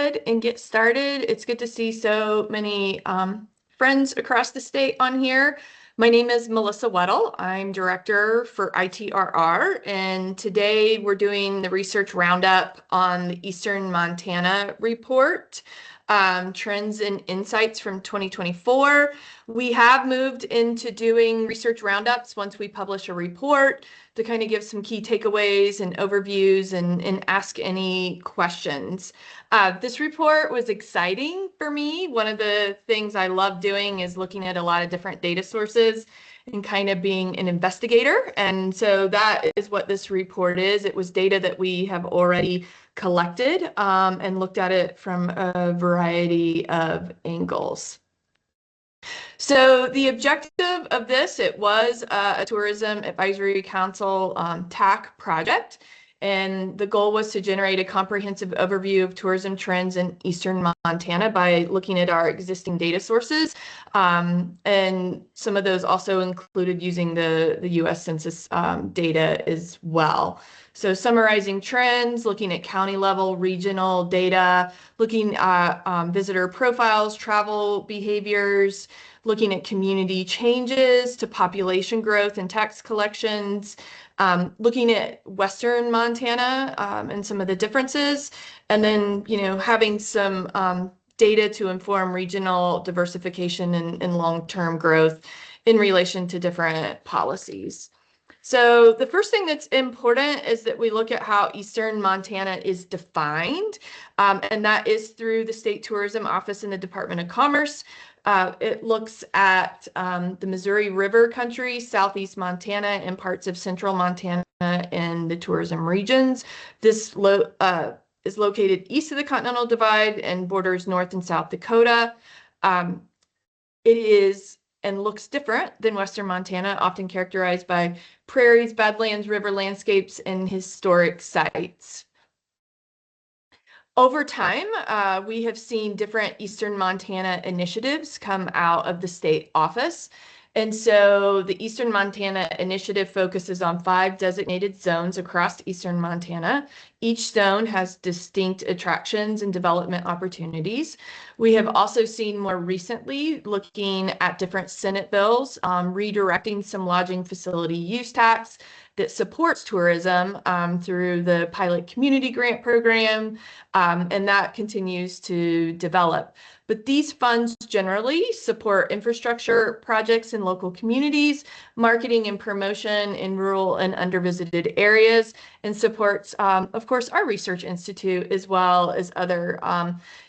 ahead and get started. It's good to see so many friends across the state on here. My name is Melissa Weddle. I'm director for ITRR, and today we're doing the research roundup on the Eastern Montana report, trends and insights from 2024. We have moved into doing research roundups once we publish a report to kind of give some key takeaways and overviews and ask any questions. This report was exciting for me. One of the things I love doing is looking at a lot of different data sources and kind of being an investigator. And so that is what this report is. It was data that we have already collected and looked at it from a variety of angles. So the objective of this, it was a Tourism Advisory Council TAC project, and the goal was to generate a comprehensive overview of tourism trends in Eastern Montana by looking at our existing data sources, and some of those also included using the U.S. Census data as well. So summarizing trends, looking at county level, regional data, looking at visitor profiles, travel behaviors, looking at community changes to population growth and tax collections, looking at Western Montana and some of the differences, and then, having some data to inform regional diversification and long-term growth in relation to different policies. So the first thing that's important is that we look at how Eastern Montana is defined, and that is through the State Tourism Office and the Department of Commerce. It looks at the Missouri River Country, Southeast Montana, and parts of Central Montana and the tourism regions. This is located east of the Continental Divide and borders North and South Dakota. It is and looks different than Western Montana, often characterized by prairies, badlands, river landscapes, and historic sites. Over time, we have seen different Eastern Montana initiatives come out of the state office. And so the Eastern Montana Initiative focuses on 5 designated zones across Eastern Montana. Each zone has distinct attractions and development opportunities. We have also seen more recently looking at different Senate bills, redirecting some lodging facility use tax that supports tourism through the pilot community grant program, and that continues to develop. But these funds generally support infrastructure projects in local communities, marketing and promotion in rural and undervisited areas, and supports, of course, our research institute as well as other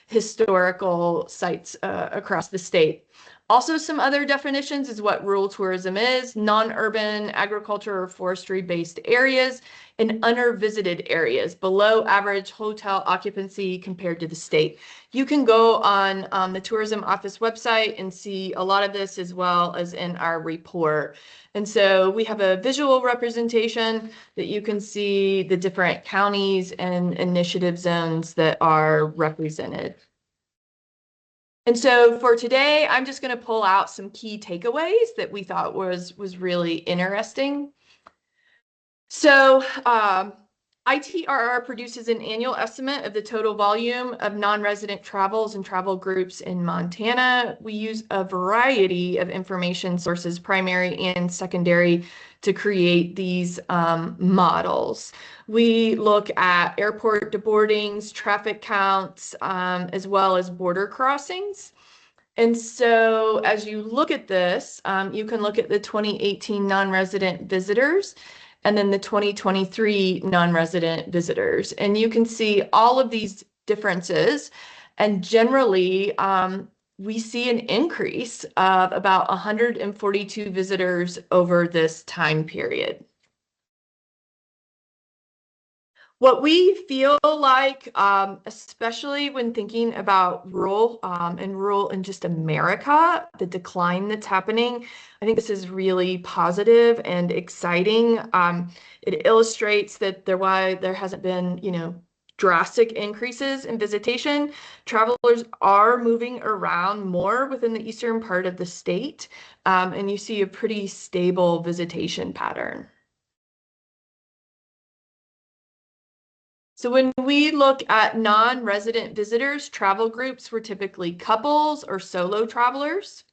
historical sites across the state. Also, some other definitions is what rural tourism is: non-urban agriculture or forestry-based areas and undervisited areas, below average hotel occupancy compared to the state. You can go on the Tourism Office website and see a lot of this as well as in our report. And so we have a visual representation that you can see the different counties and initiative zones that are represented. And so for today, I'm just going to pull out some key takeaways that we thought was really interesting. So ITRR produces an annual estimate of the total volume of non-resident travels and travel groups in Montana. We use a variety of information sources, primary and secondary, to create these models. We look at airport deboardings, traffic counts, as well as border crossings. And so as you look at this, you can look at the 2018 non-resident visitors and then the 2023 non-resident visitors. And you can see all of these differences. And generally, we see an increase of about 142 visitors over this time period. What we feel like, especially when thinking about rural and just America, the decline that's happening, I think this is really positive and exciting. It illustrates that there hasn't been, drastic increases in visitation. Travelers are moving around more within the eastern part of the state, and you see a pretty stable visitation pattern. So when we look at non-resident visitors, travel groups were typically couples or solo travelers.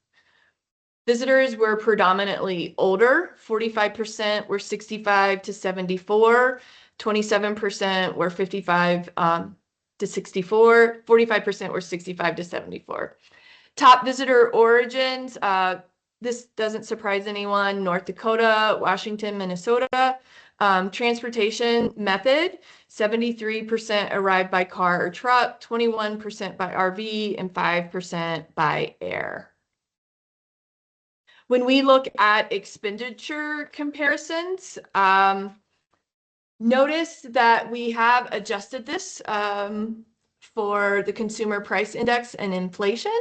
Visitors were predominantly older, 45% were 65 to 74, 27% were 55 to 64, 45% were 65 to 74. Top visitor origins, this doesn't surprise anyone, North Dakota, Washington, Minnesota. Transportation method, 73% arrived by car or truck, 21% by RV, and 5% by air. When we look at expenditure comparisons, notice that we have adjusted this for the consumer price index and inflation.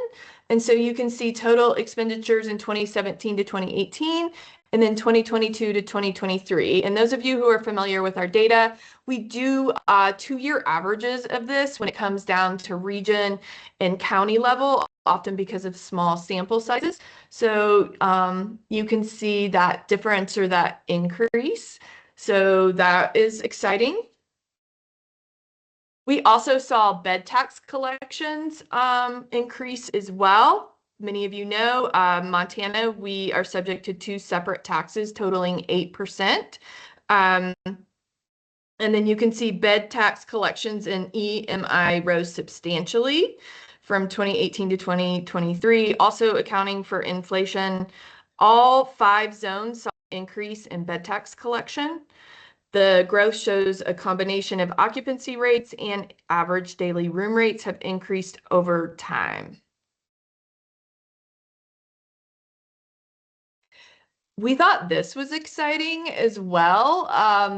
And so you can see total expenditures in 2017 to 2018, and then 2022 to 2023. And those of you who are familiar with our data, we do 2-year averages of this when it comes down to region and county level, often because of small sample sizes. So you can see that difference or that increase. So that is exciting. We also saw bed tax collections increase as well. Many of you know, Montana, we are subject to 2 separate taxes totaling 8%. And then you can see bed tax collections in EMI rose substantially from 2018 to 2023, also accounting for inflation. All 5 zones saw an increase in bed tax collection. The growth shows a combination of occupancy rates and average daily room rates have increased over time. We thought this was exciting as well,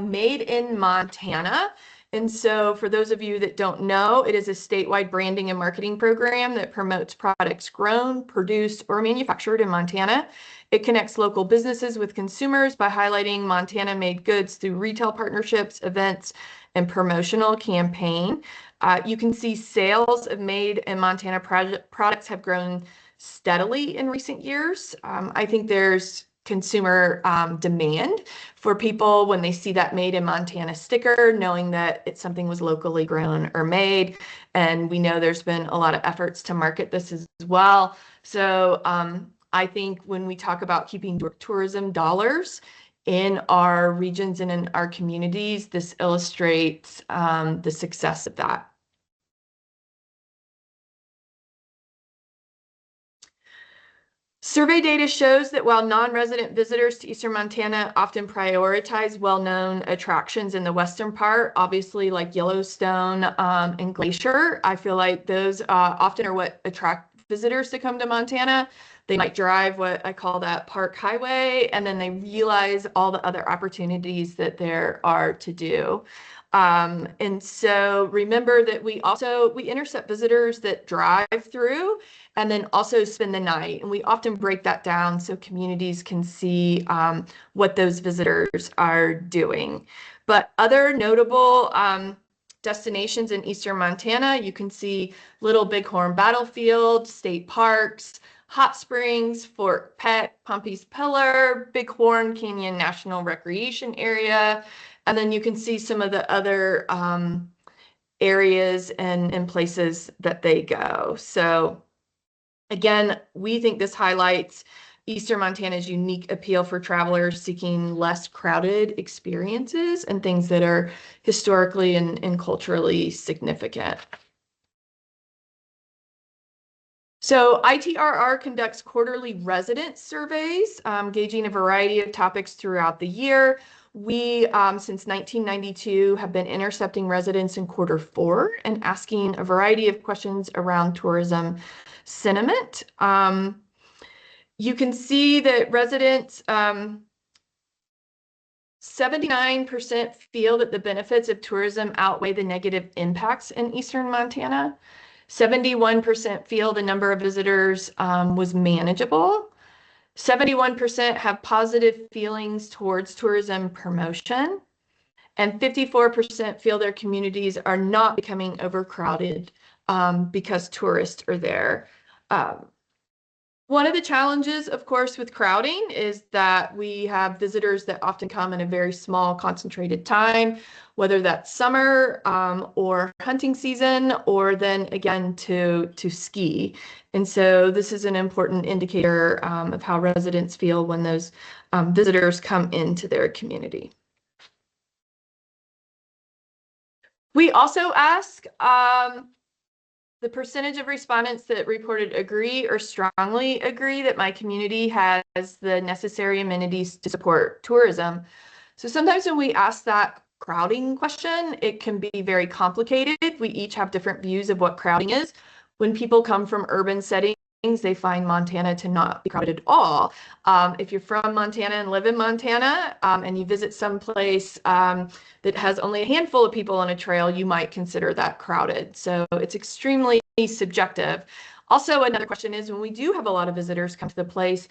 made in Montana. And so for those of you that don't know, it is a statewide branding and marketing program that promotes products grown, produced, or manufactured in Montana. It connects local businesses with consumers by highlighting Montana-made goods through retail partnerships, events, and promotional campaign. You can see sales of made in Montana products have grown steadily in recent years. I think there's consumer demand for people when they see that made in Montana sticker, knowing that it's something was locally grown or made. And we know there's been a lot of efforts to market this as well. So I think when we talk about keeping tourism dollars in our regions and in our communities, this illustrates the success of that. Survey data shows that while non-resident visitors to Eastern Montana often prioritize well-known attractions in the western part, obviously like Yellowstone and Glacier, I feel like those often are what attract visitors to come to Montana. They might drive what I call that park highway, and then they realize all the other opportunities that there are to do. And so remember that we intercept visitors that drive through and then also spend the night. And we often break that down so communities can see what those visitors are doing. But other notable destinations in Eastern Montana, you can see Little Bighorn Battlefield, state parks, Hot Springs, Fort Peck, Pompey's Pillar, Bighorn Canyon National Recreation Area. And then you can see some of the other areas and places that they go. So again, we think this highlights Eastern Montana's unique appeal for travelers seeking less crowded experiences and things that are historically and culturally significant. So ITRR conducts quarterly resident surveys, gauging a variety of topics throughout the year. We, since 1992, have been intercepting residents in Q4 and asking a variety of questions around tourism sentiment. You can see that residents, 79% feel that the benefits of tourism outweigh the negative impacts in Eastern Montana. 71% feel the number of visitors was manageable. 71% have positive feelings towards tourism promotion. And 54% feel their communities are not becoming overcrowded because tourists are there. One of the challenges, of course, with crowding is that we have visitors that often come in a very small, concentrated time, whether that's summer or hunting season, or then again to ski. And so this is an important indicator of how residents feel when those visitors come into their community. We also ask the percentage of respondents that reported agree or strongly agree that my community has the necessary amenities to support tourism. So sometimes when we ask that crowding question, it can be very complicated. We each have different views of what crowding is. When people come from urban settings, they find Montana to not be crowded at all. If you're from Montana and live in Montana and you visit some place that has only a handful of people on a trail, you might consider that crowded. So it's extremely subjective. Also, another question is when we do have a lot of visitors come to the place,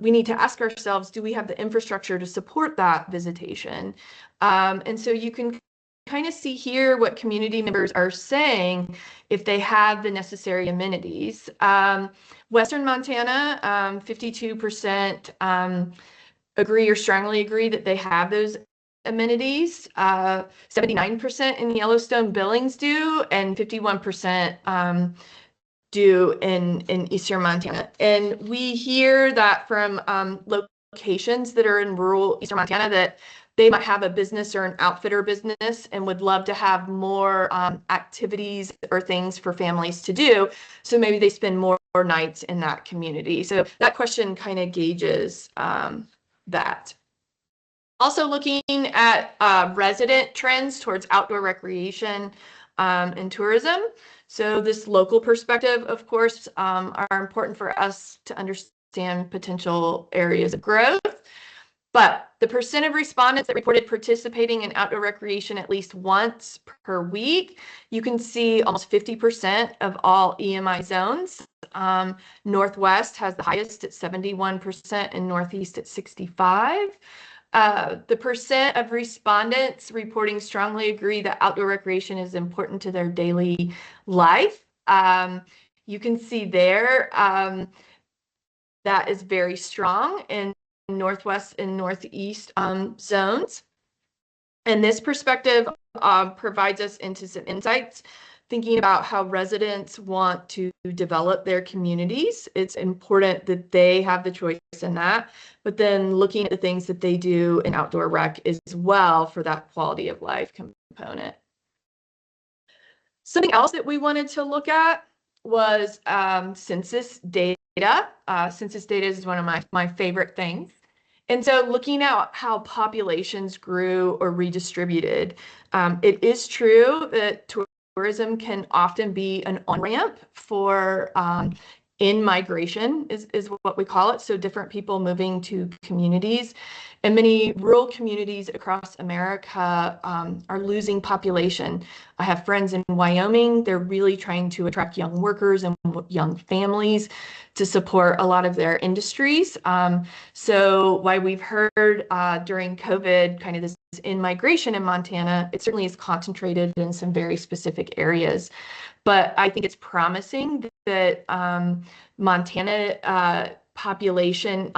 we need to ask ourselves, do we have the infrastructure to support that visitation? And so you can kind of see here what community members are saying if they have the necessary amenities. Western Montana, 52% agree or strongly agree that they have those amenities. 79% in Yellowstone Billings do, and 51% do in Eastern Montana. And we hear that from locations that are in rural Eastern Montana that they might have a business or an outfitter business and would love to have more activities or things for families to do. So maybe they spend more nights in that community. So that question kind of gauges that. Also looking at resident trends towards outdoor recreation and tourism. So this local perspective, of course, are important for us to understand potential areas of growth. But the percent of respondents that reported participating in outdoor recreation at least once per week, you can see almost 50% of all EMI zones. Northwest has the highest at 71% and Northeast at 65%. The percent of respondents reporting strongly agree that outdoor recreation is important to their daily life. You can see there that is very strong in Northwest and Northeast zones. And this perspective provides us into some insights thinking about how residents want to develop their communities. It's important that they have the choice in that, but then looking at the things that they do in outdoor rec as well for that quality of life component. Something else that we wanted to look at was census data. Census data is one of my favorite things. And so looking at how populations grew or redistributed, it is true that tourism can often be an on-ramp for in-migration is what we call it. So different people moving to communities. And many rural communities across America are losing population. I have friends in Wyoming. They're really trying to attract young workers and young families to support a lot of their industries. So while we've heard during COVID kind of this in-migration in Montana, it certainly is concentrated in some very specific areas. But I think it's promising that Montana population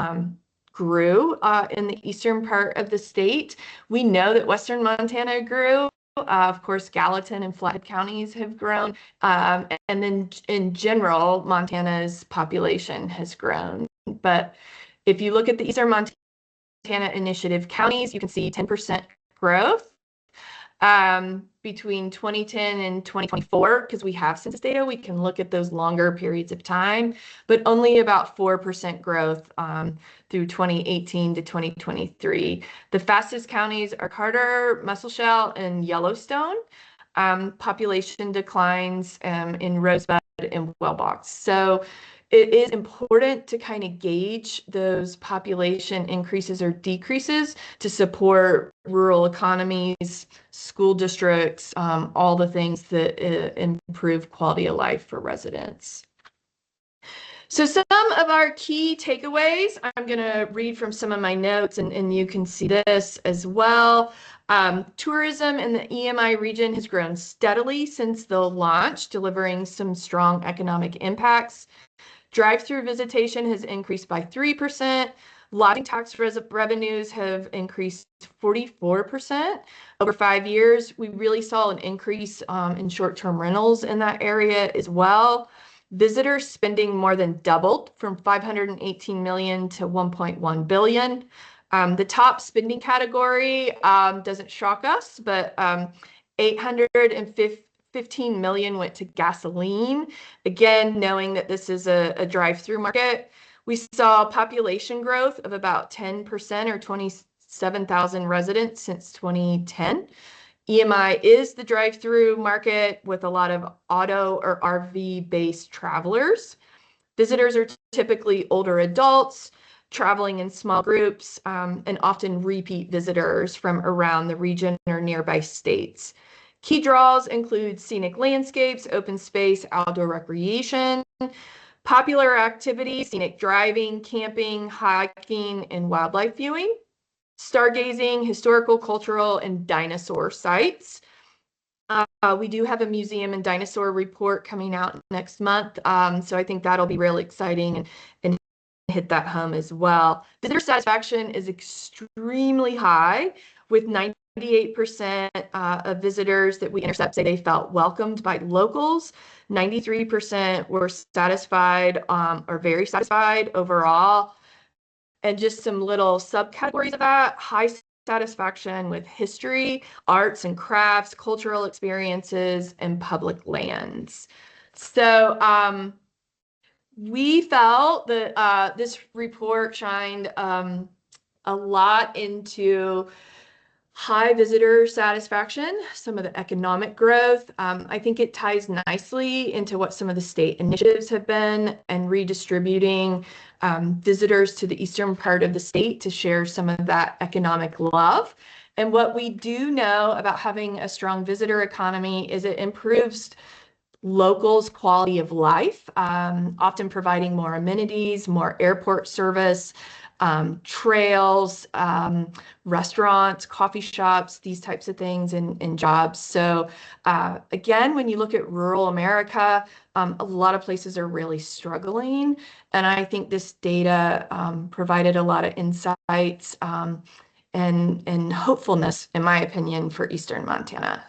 grew in the eastern part of the state. We know that Western Montana grew. Of course, Gallatin and Flathead counties have grown. And then in general, Montana's population has grown. But if you look at the Eastern Montana Initiative counties, you can see 10% growth between 2010 and 2024, because we have census data, we can look at those longer periods of time, but only about 4% growth through 2018 to 2023. The fastest counties are Carter, Musselshell, and Yellowstone. Population declines in Rosebud and Wellbox. So it is important to kind of gauge those population increases or decreases to support rural economies, school districts, all the things that improve quality of life for residents. So some of our key takeaways, I'm going to read from some of my notes and you can see this as well. Tourism in the EMI region has grown steadily since the launch, delivering some strong economic impacts. Drive-through visitation has increased by 3%. Lodging tax revenues have increased 44%. Over 5 years, we really saw an increase in short-term rentals in that area as well. Visitor spending more than doubled from 518 million to 1.1 billion. The top spending category doesn't shock us, but 815 million went to gasoline. Again, knowing that this is a drive-through market. We saw population growth of about 10% or 27,000 residents since 2010. EMI is the drive-through market with a lot of auto or RV-based travelers. Visitors are typically older adults traveling in small groups and often repeat visitors from around the region or nearby states. Key draws include scenic landscapes, open space, outdoor recreation, popular activities, scenic driving, camping, hiking, and wildlife viewing, stargazing, historical, cultural, and dinosaur sites. We do have a museum and dinosaur report coming out next month, so I think that'll be really exciting and hit that home as well. Visitor satisfaction is extremely high, with 98% of visitors that we intercept say they felt welcomed by locals. 93% were satisfied or very satisfied overall. And just some little subcategories of that: high satisfaction with history, arts and crafts, cultural experiences, and public lands. So we felt that this report shined a lot into high visitor satisfaction, some of the economic growth. I think it ties nicely into what some of the state initiatives have been and redistributing visitors to the eastern part of the state to share some of that economic love. And what we do know about having a strong visitor economy is it improves locals' quality of life, often providing more amenities, more airport service, trails, restaurants, coffee shops, these types of things, and jobs. So again, when you look at rural America, a lot of places are really struggling. And I think this data provided a lot of insights and hopefulness, in my opinion, for Eastern Montana.